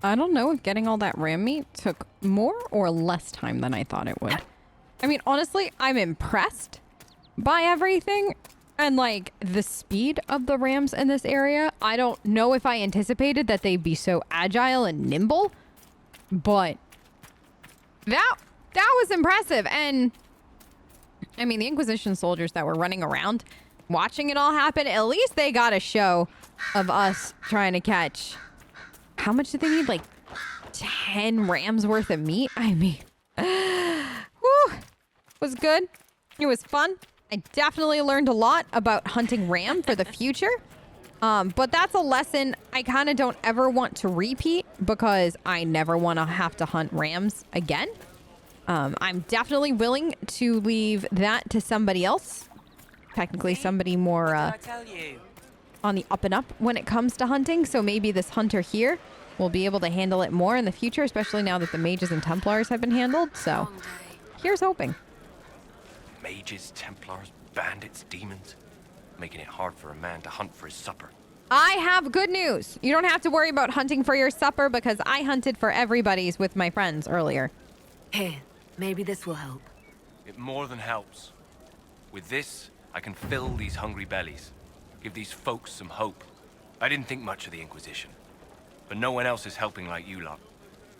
I don't know if getting all that ram meat took more or less time than I thought it would. I mean, honestly, I'm impressed by everything and like the speed of the rams in this area. I don't know if I anticipated that they'd be so agile and nimble, but that was impressive. And I mean, the Inquisition soldiers that were running around watching it all happen, at least they got a show of us trying to catch. How much did they need? Like 10 rams worth of meat? I mean, whew, was good. It was fun. I definitely learned a lot about hunting ram for the future. But that's a lesson I kind of don't ever want to repeat because I never want to have to hunt rams again. I'm definitely willing to leave that to somebody else. Technically somebody more on the up and up when it comes to hunting. So maybe this hunter here will be able to handle it more in the future, especially now that the mages and Templars have been handled. So here's hoping. Mages, Templars, bandits, demons, making it hard for a man to hunt for his supper. I have good news. You don't have to worry about hunting for your supper because I hunted for everybody's with my friends earlier. Here, maybe this will help. It more than helps. With this, I can fill these hungry bellies, give these folks some hope. I didn't think much of the Inquisition, but no one else is helping like you lot.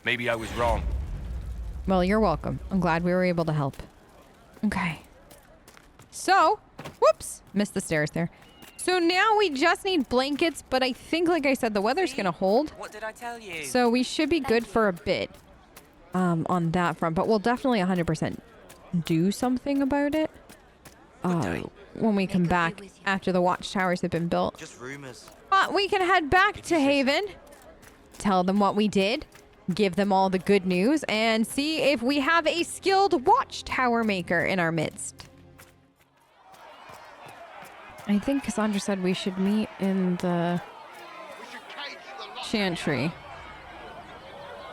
Maybe I was wrong. Well, you're welcome. I'm glad we were able to help. Okay. So, whoops, missed the stairs there. So now we just need blankets, but I think, like I said, the weather's gonna hold. What did I tell you? So we should be good for a bit on that front, but we'll definitely 100% do something about it when we come back after the watchtowers have been built. Just rumors. But we can head back to Haven, tell them what we did, give them all the good news, and see if we have a skilled watchtower maker in our midst. I think Cassandra said we should meet in the Chantry.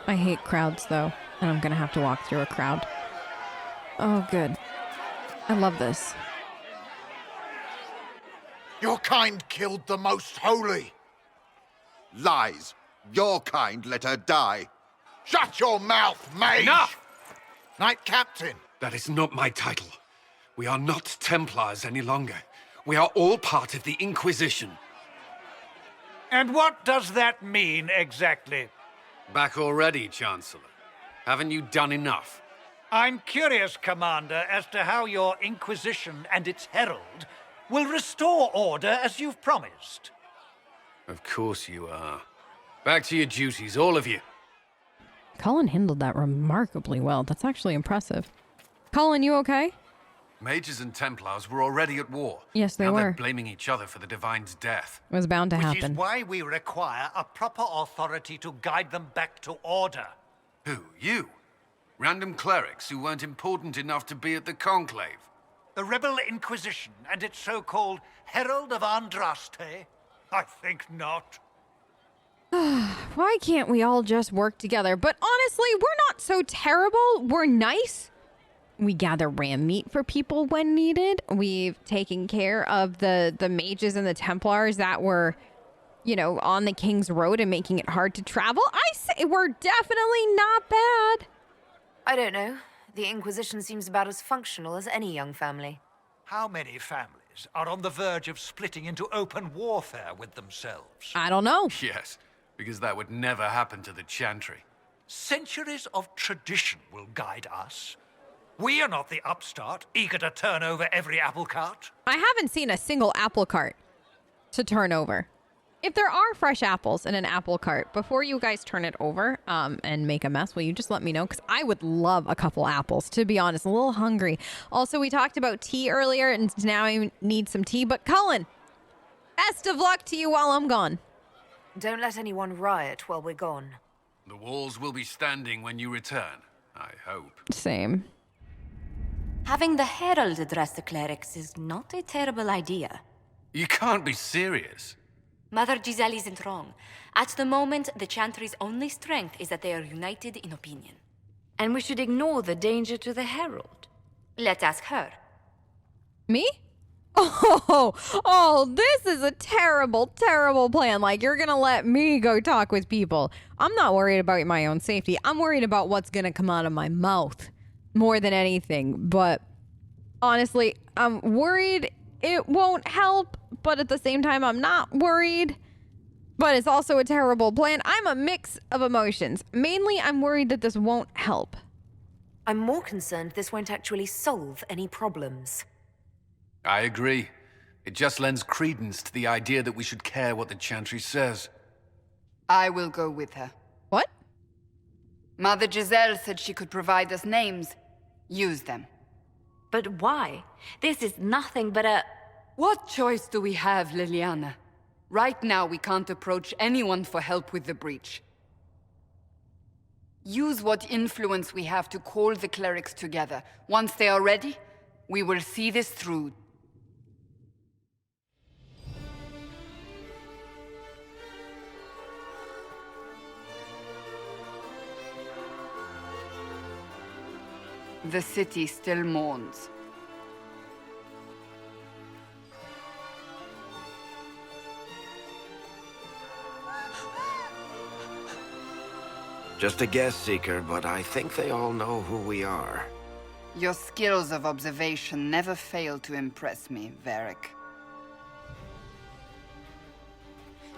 I hate crowds, though, and I'm gonna have to walk through a crowd. Oh, good. I love this. Your kind killed the most holy. Lies. Your kind let her die. Shut your mouth, Mage! Enough! Knight Captain. That is not my title. We are not Templars any longer. We are all part of the Inquisition. And what does that mean exactly? Back already, Chancellor. Haven't you done enough? I'm curious, Commander, as to how your Inquisition and its herald will restore order as you've promised. Of course you are. Back to your duties, all of you. Colin handled that remarkably well. That's actually impressive. Colin, you okay? Mages and Templars were already at war. Yes, they now were. They're blaming each other for the Divine's death. It was bound to Which happen. is why we require a proper authority to guide them back to order. Who? You? Random clerics who weren't important enough to be at the Conclave? The Rebel Inquisition and its so-called Herald of Andraste? I think not. Why can't we all just work together? But honestly, we're not so terrible. We're nice. We gather ram meat for people when needed. We've taken care of the mages and the Templars that were, you know, on the King's Road and making it hard to travel. I say we're definitely not bad. I don't know. The Inquisition seems about as functional as any young family. How many families are on the verge of splitting into open warfare with themselves? I don't know. Yes, because that would never happen to the Chantry. Centuries of tradition will guide us. We are not the upstart, eager to turn over every apple cart. I haven't seen a single apple cart to turn over. If there are fresh apples in an apple cart, before you guys turn it over and make a mess, will you just let me know? Because I would love a couple apples, to be honest. I'm a little hungry. Also, we talked about tea earlier, and now I need some tea. But Cullen, best of luck to you while I'm gone. Don't let anyone riot while we're gone. The walls will be standing when you return, I hope. Same. Having the Herald address the clerics is not a terrible idea. You can't be serious. Mother Giselle isn't wrong. At the moment, the Chantry's only strength is that they are united in opinion. And we should ignore the danger to the Herald. Let's ask her. Me? This is a terrible, terrible plan. Like, you're gonna let me go talk with people. I'm not worried about my own safety. I'm worried about what's gonna come out of my mouth more than anything. But honestly, I'm worried it won't help, but at the same time, I'm not worried. But it's also a terrible plan. I'm a mix of emotions. Mainly, I'm worried that this won't help. I'm more concerned this won't actually solve any problems. I agree. It just lends credence to the idea that we should care what the Chantry says. I will go with her. What? Mother Giselle said she could provide us names. Use them. But why? This is nothing but a... What choice do we have, Liliana? Right now, we can't approach anyone for help with the breach. Use what influence we have to call the clerics together. Once they are ready, we will see this through. The city still mourns. Just a guess, Seeker, but I think they all know who we are. Your skills of observation never fail to impress me, Varric.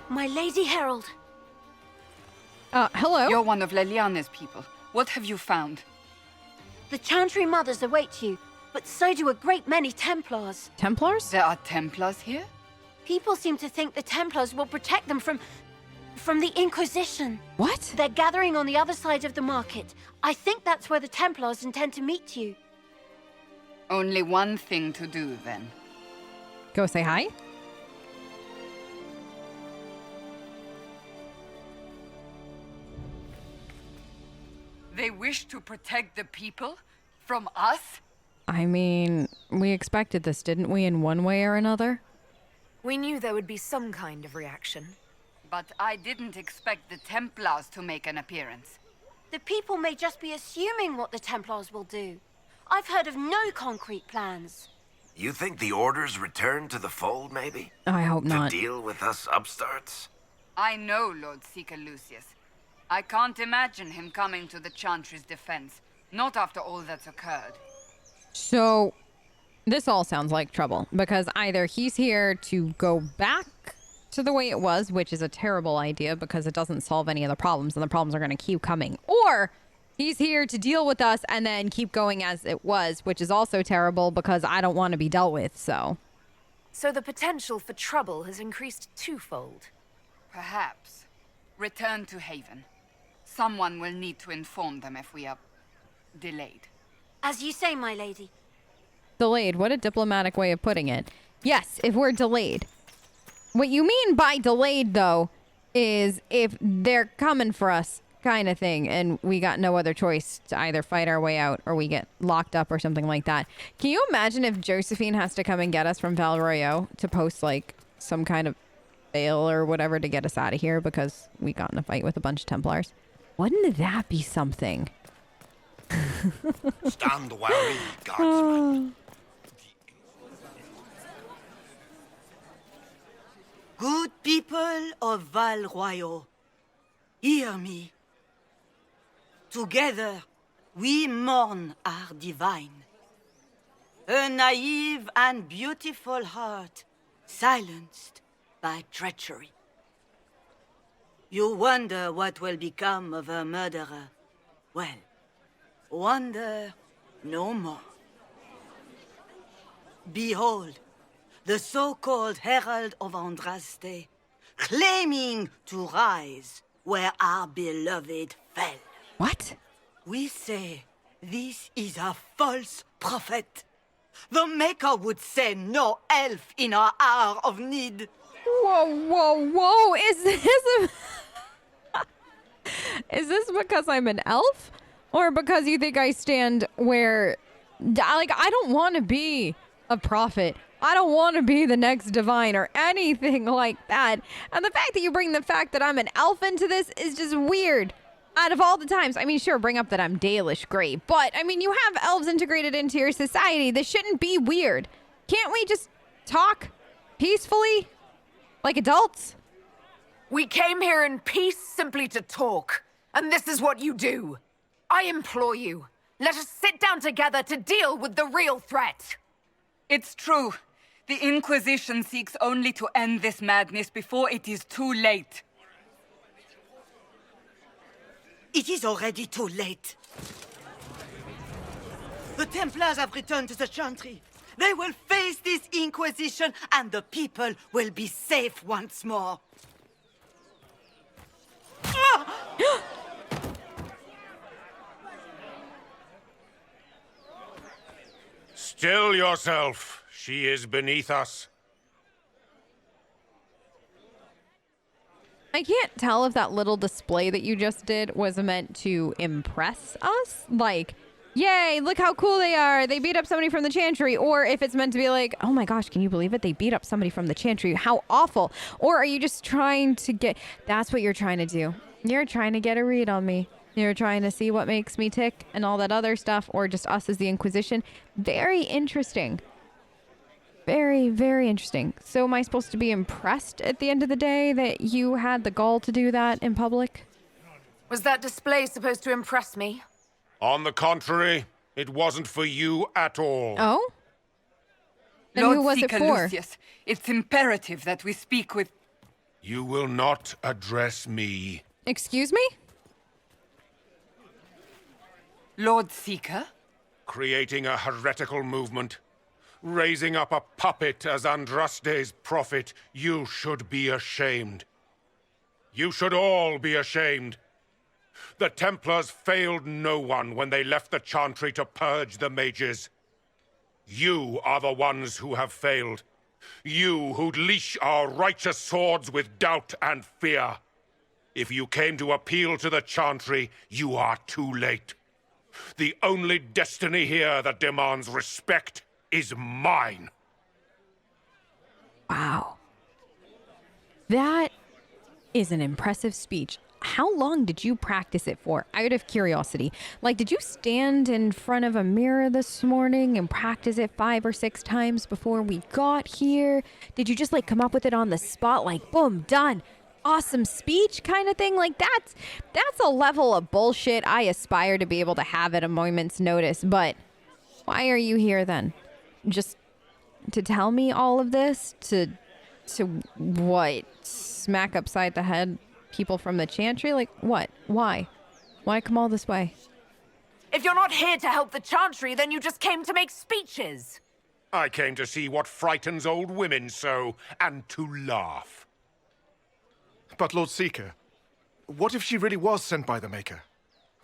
My Lady Herald. Hello? You're one of Leliana's people. What have you found? The Chantry mothers await you, but so do a great many Templars. Templars? There are Templars here? People seem to think the Templars will protect them from the Inquisition. What? They're gathering on the other side of the market. I think that's where the Templars intend to meet you. Only one thing to do, then. Go say hi? They wish to protect the people? From us? I mean, we expected this, didn't we, in one way or another? We knew there would be some kind of reaction. But I didn't expect the Templars to make an appearance. The people may just be assuming what the Templars will do. I've heard of no concrete plans. You think the Order's return to the fold, maybe? I hope not. To deal with us upstarts? I know Lord Seeker Lucius. I can't imagine him coming to the Chantry's defense. Not after all that's occurred. So, this all sounds like trouble. Because either he's here to go back to the way it was, which is a terrible idea because it doesn't solve any of the problems and the problems are going to keep coming. Or he's here to deal with us and then keep going as it was, which is also terrible because I don't want to be dealt with, so. So the potential for trouble has increased twofold. Perhaps. Return to Haven. Someone will need to inform them if we are delayed. As you say, my lady. Delayed. What a diplomatic way of putting it. Yes, if we're delayed. What you mean by delayed, though, is if they're coming for us kind of thing, and we got no other choice to either fight our way out or we get locked up or something like that. Can you imagine if Josephine has to come and get us from Val Royo to post, like, some kind of bail or whatever to get us out of here because we got in a fight with a bunch of Templars? Wouldn't that be something? Stand wary, guardsman. Good people of Val Royo, hear me. Together, we mourn our divine. A naive and beautiful heart, silenced by treachery. You wonder what will become of a murderer. Well, wonder no more. Behold, the so-called Herald of Andraste, claiming to rise where our beloved fell. What? We say this is a false prophet. The Maker would send no elf in our hour of need. Whoa, whoa, whoa! Is this because I'm an elf? Or because you think I stand where... Like, I don't want to be a prophet. I don't want to be the next divine or anything like that. And the fact that you bring the fact that I'm an elf into this is just weird. Out of all the times, I mean, sure, bring up that I'm Dalish, great. But, I mean, you have elves integrated into your society. This shouldn't be weird. Can't we just talk peacefully, like adults? We came here in peace simply to talk, and this is what you do. I implore you, let us sit down together to deal with the real threat. It's true. The Inquisition seeks only to end this madness before it is too late. It is already too late. The Templars have returned to the Chantry. They will face this Inquisition, and the people will be safe once more. Still yourself. She is beneath us. I can't tell if that little display that you just did was meant to impress us. Like, yay, look how cool they are. They beat up somebody from the Chantry. Or if it's meant to be like, oh my gosh, can you believe it? They beat up somebody from the Chantry. How awful. Or are you just trying to get... That's what you're trying to do. You're trying to get a read on me. You're trying to see what makes me tick and all that other stuff. Or just us as the Inquisition. Very interesting. Very, very interesting. So am I supposed to be impressed at the end of the day that you had the gall to do that in public? Was that display supposed to impress me? On the contrary, it wasn't for you at all. Oh? And Lord who was it Seeker for? Lucius, it's imperative that we speak with... You will not address me. Excuse me? Lord Seeker? Creating a heretical movement. Raising up a puppet as Andraste's prophet. You should be ashamed. You should all be ashamed. The Templars failed no one when they left the Chantry to purge the mages. You are the ones who have failed. You who'd leash our righteous swords with doubt and fear. If you came to appeal to the Chantry, you are too late. The only destiny here that demands respect is mine. Wow. That is an impressive speech. How long did you practice it for? Out of curiosity. Like, did you stand in front of a mirror this morning and practice it 5 or 6 times before we got here? Did you just, like, come up with it on the spot, like, boom, done, awesome speech kind of thing? Like, that's a level of bullshit I aspire to be able to have at a moment's notice. But why are you here then? Just to tell me all of this? To what? Smack upside the head people from the Chantry? Like, what? Why? Why come all this way? If you're not here to help the Chantry, then you just came to make speeches. I came to see what frightens old women so, and to laugh. But Lord Seeker, what if she really was sent by the Maker?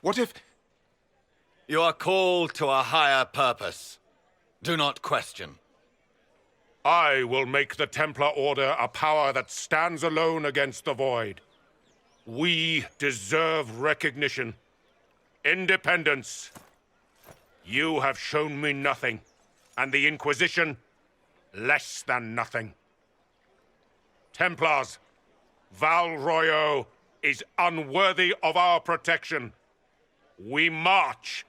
What if... You are called to a higher purpose. Do not question. I will make the Templar Order a power that stands alone against the Void. We deserve recognition. Independence. You have shown me nothing, and the Inquisition, less than nothing. Templars, Val Royo is unworthy of our protection. We march.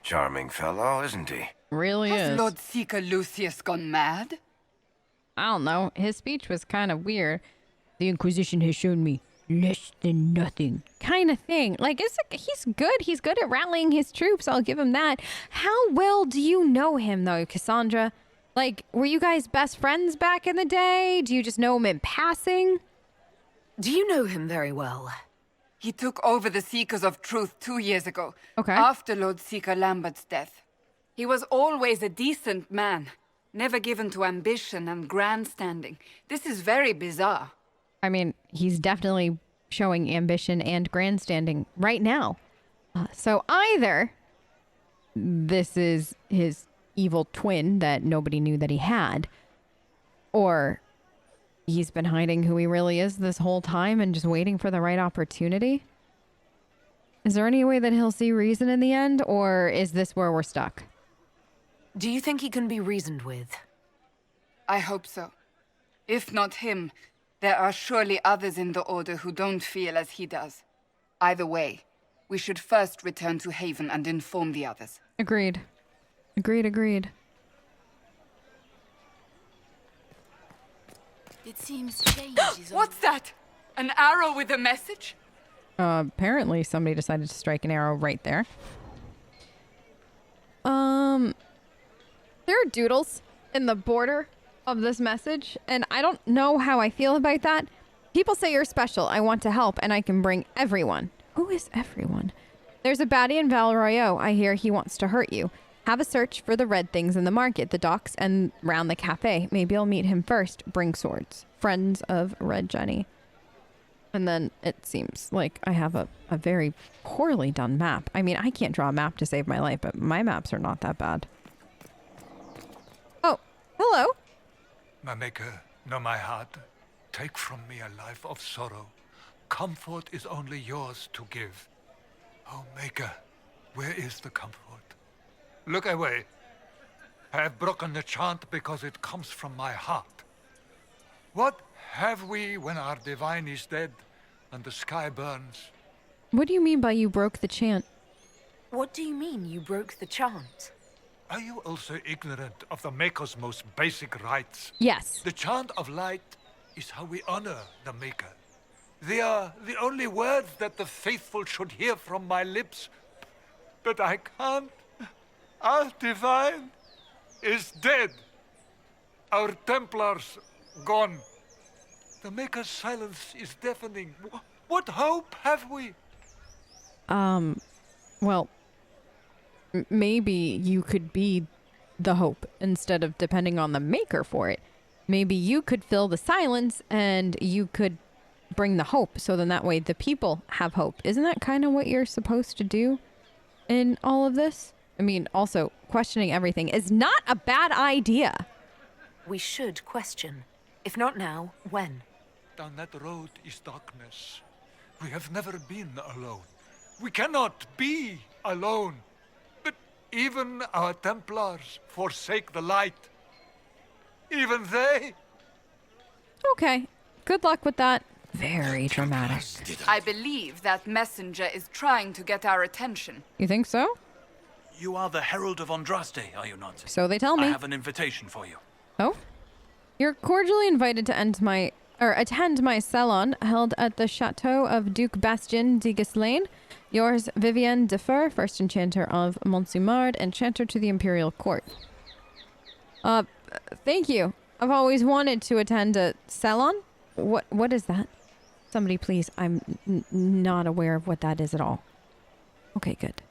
Charming fellow, isn't he? Really Has is. Lord Seeker Lucius gone mad? I don't know. His speech was kind of weird. The Inquisition has shown me less than nothing kind of thing. Like, he's good. He's good at rallying his troops. I'll give him that. How well do you know him, though, Cassandra? Like, were you guys best friends back in the day? Do you just know him in passing? Do you know him very well? He took over the Seekers of Truth 2 years ago. Okay. After Lord Seeker Lambert's death. He was always a decent man. Never given to ambition and grandstanding. This is very bizarre. I mean, he's definitely showing ambition and grandstanding right now. So either this is his evil twin that nobody knew that he had, or he's been hiding who he really is this whole time and just waiting for the right opportunity. Is there any way that he'll see reason in the end, or is this where we're stuck? Do you think he can be reasoned with? I hope so. If not him, there are surely others in the Order who don't feel as he does. Either way, We should first return to Haven and inform the others. Agreed. Agreed. It seems change is What's that? An arrow with a message? Apparently somebody decided to strike an arrow right there. There are doodles in the border of this message, and I don't know how I feel about that. People say you're special. I want to help, and I can bring everyone. Who is everyone? There's a baddie in Val Royo. I hear he wants to hurt you. Have a search for the red things in the market, the docks, and round the cafe. Maybe I'll meet him first. Bring swords. Friends of Red Jenny. And then it seems like I have a very poorly done map. I mean, I can't draw a map to save my life, but my maps are not that bad. Oh, hello. My maker, know my heart. Take from me a life of sorrow. Comfort is only yours to give. Oh, maker, where is the comfort? Look away. I have broken the chant because it comes from my heart. What have we when our divine is dead and the sky burns? What do you mean by you broke the chant? What do you mean you broke the chant? Are you also ignorant of the Maker's most basic rites? Yes. The chant of light is how we honor the Maker. They are the only words that the faithful should hear from my lips. But I can't. Our divine is dead. Our Templars gone. The Maker's silence is deafening. What hope have we? Well, maybe you could be the hope instead of depending on the Maker for it. Maybe you could fill the silence and you could bring the hope, so then that way the people have hope. Isn't that kind of what you're supposed to do in all of this? I mean, also, questioning everything is not a bad idea. We should question. If not now, when? Down that road is darkness. We have never been alone. We cannot be alone. But even our Templars forsake the light. Even they. Okay. Good luck with that. Very dramatic. I believe that messenger is trying to get our attention. You think so? You are the Herald of Andraste, are you not? So they tell me. I have an invitation for you. Oh? You're cordially invited to attend my salon held at the Chateau of Duke Bastien de Ghislaine. Yours, Vivienne Defer, first enchanter of Montsumard, enchanter to the Imperial Court. Thank you. I've always wanted to attend a salon. What is that? Somebody please. I'm not aware of what that is at all. Okay, good.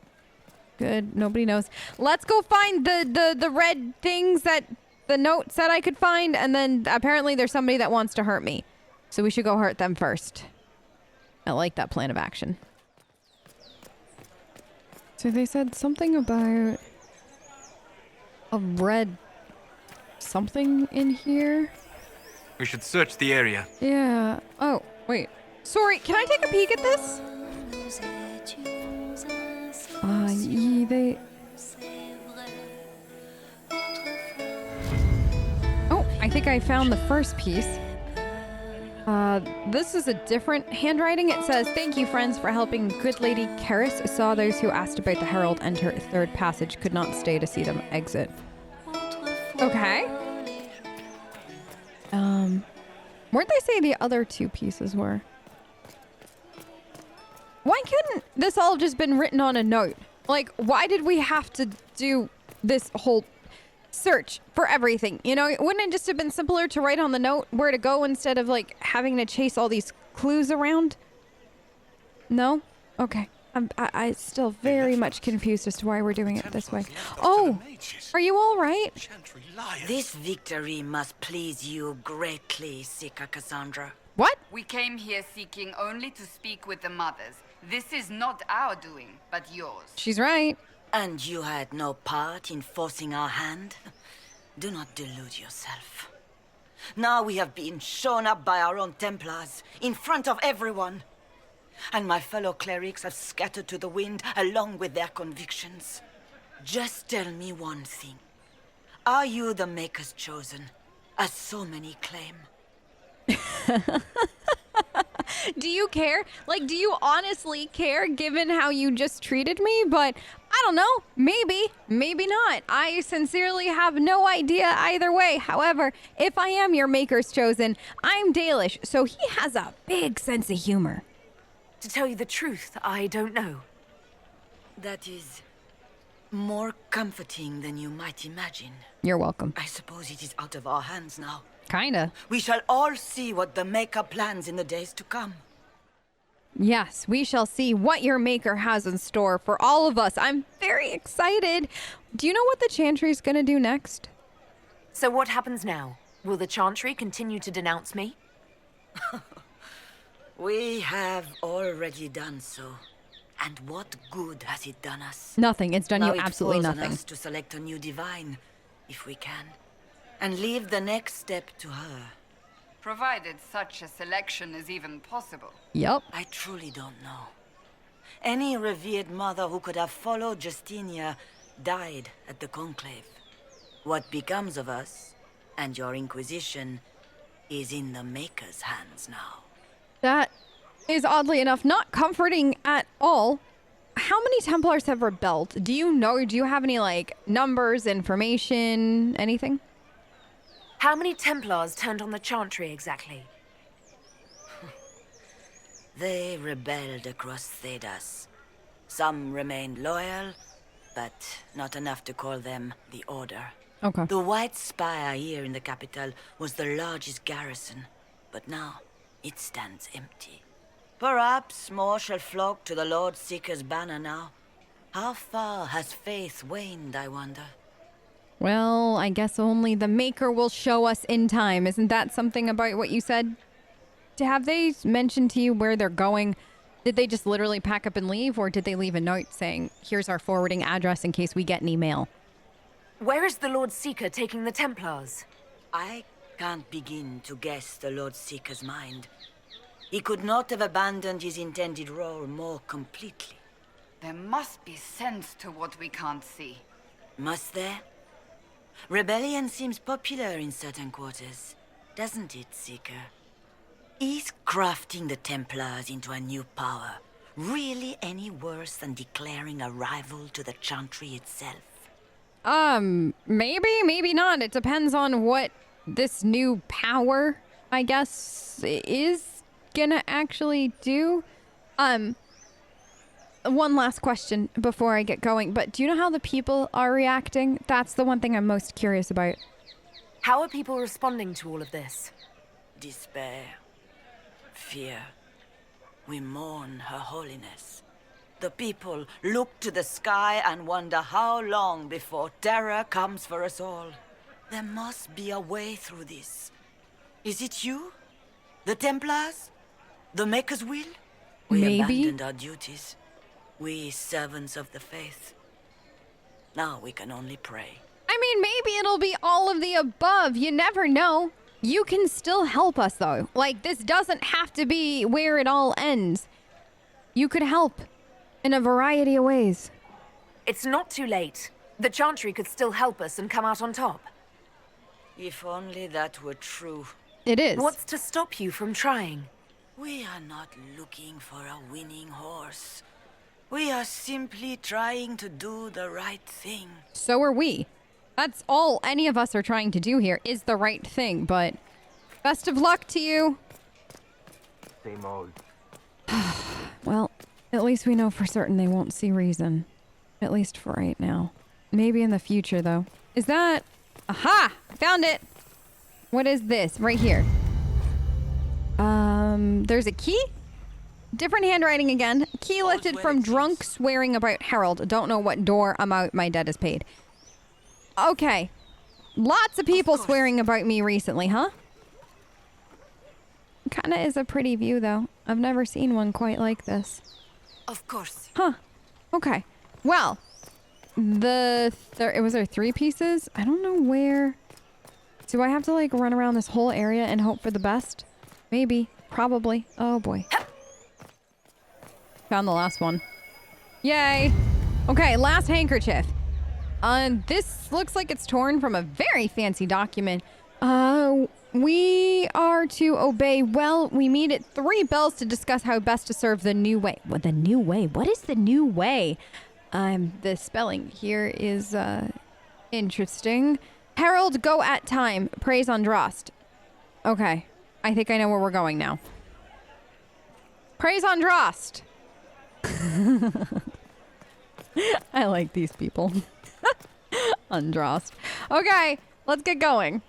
Good. Nobody knows. Let's go find the red things that the note said I could find, and then apparently there's somebody that wants to hurt me. So we should go hurt them first. I like that plan of action. So they said something about a red something in here. We should search the area. Yeah. Oh, wait. Sorry, can I take a peek at this? Oh, I think I found the first piece. This is a different handwriting. It says, "Thank you, friends, for helping good Lady Karis. Saw those who asked about the Herald enter third passage. Could not stay to see them exit." Okay. Where'd they say the other two pieces were? Why couldn't this all just been written on a note? Like, why did we have to do this whole search for everything? You know, wouldn't it just have been simpler to write on the note where to go instead of, like, having to chase all these clues around? No? Okay. I'm still very much confused as to why we're doing it this way. Oh, are you all right? This victory must please you greatly, Sika Cassandra. What? We came here seeking only to speak with the mothers. This is not our doing, but yours. She's right. And you had no part in forcing our hand? Do not delude yourself. Now we have been shown up by our own Templars, in front of everyone. And my fellow clerics have scattered to the wind along with their convictions. Just tell me one thing. Are you the Maker's chosen, as so many claim? Do you care? Like, do you honestly care given how you just treated me? But I don't know. Maybe. Maybe not. I sincerely have no idea either way. However, if I am your Maker's Chosen, I'm Dalish, so he has a big sense of humor. To tell you the truth, I don't know. That is more comforting than you might imagine. You're welcome. I suppose it is out of our hands now. Kinda. We shall all see what the Maker plans in the days to come. Yes, we shall see what your Maker has in store for all of us. I'm very excited. Do you know what the Chantry's gonna do next? So what happens now? Will the Chantry continue to denounce me? We have already done so. And what good has it done us? Nothing. It's done now you absolutely it falls nothing. on us to select a new divine, if we can, and leave the next step to her. Provided such a selection is even possible. Yep. I truly don't know. Any revered mother who could have followed Justinia died at the Conclave. What becomes of us, and your Inquisition, is in the Maker's hands now. That is oddly enough not comforting at all. How many Templars have rebelled? Do you know? Do you have any, like, numbers, information, anything? How many Templars turned on the Chantry exactly? They rebelled across Thedas. Some remained loyal, but not enough to call them the Order. Okay. The White Spire here in the capital was the largest garrison, but now it stands empty. Perhaps more shall flock to the Lord Seeker's banner now. How far has faith waned, I wonder? Well, I guess only the Maker will show us in time. Isn't that something about what you said? Have they mentioned to you where they're going? Did they just literally pack up and leave, or did they leave a note saying, here's our forwarding address in case we get an email? Where is the Lord Seeker taking the Templars? I can't begin to guess the Lord Seeker's mind. He could not have abandoned his intended role more completely. There must be sense to what we can't see. Must there? Rebellion seems popular in certain quarters, doesn't it, Seeker? Is crafting the Templars into a new power really any worse than declaring a rival to the Chantry itself? Maybe, maybe not. It depends on what this new power, I guess, is gonna actually do. One last question before I get going, but do you know how the people are reacting? That's the one thing I'm most curious about. How are people responding to all of this? Despair. Fear. We mourn Her Holiness. The people look to the sky and wonder how long before terror comes for us all. There must be a way through this. Is it you? The Templars? The Maker's will? We abandoned our duties. We servants of the faith. Now we can only pray. I mean, maybe it'll be all of the above. You never know. You can still help us, though. Like, this doesn't have to be where it all ends. You could help in a variety of ways. It's not too late. The Chantry could still help us and come out on top. If only that were true. It is. What's to stop you from trying? We are not looking for a winning horse. We are simply trying to do the right thing. So are we. That's all any of us are trying to do here, is the right thing, but best of luck to you. Same old. Well, at least we know for certain they won't see reason. At least for right now. Maybe in the future, though. Is that... Aha! Found it! What is this? Right here. There's a key? Different handwriting again. Key lifted from drunk swearing about Harold. Don't know what door I'm out. My debt is paid. Okay. Lots of people swearing about me recently, huh? Kinda is a pretty view, though. I've never seen one quite like this. Of course. Huh. Okay. Well, was there 3 pieces? I don't know where. Do I have to, like, run around this whole area and hope for the best? Maybe. Probably. Oh, boy. Found the last one. Yay. Okay, last handkerchief. This looks like it's torn from a very fancy document. We are to obey well. We meet at 3 bells to discuss how best to serve the new way. What, the new way? What is the new way? The spelling here is interesting. Herald, go at time. Praise Andraste. Okay. I think I know where we're going now. Praise Andraste. I like these people. Andraste. Okay, let's get going.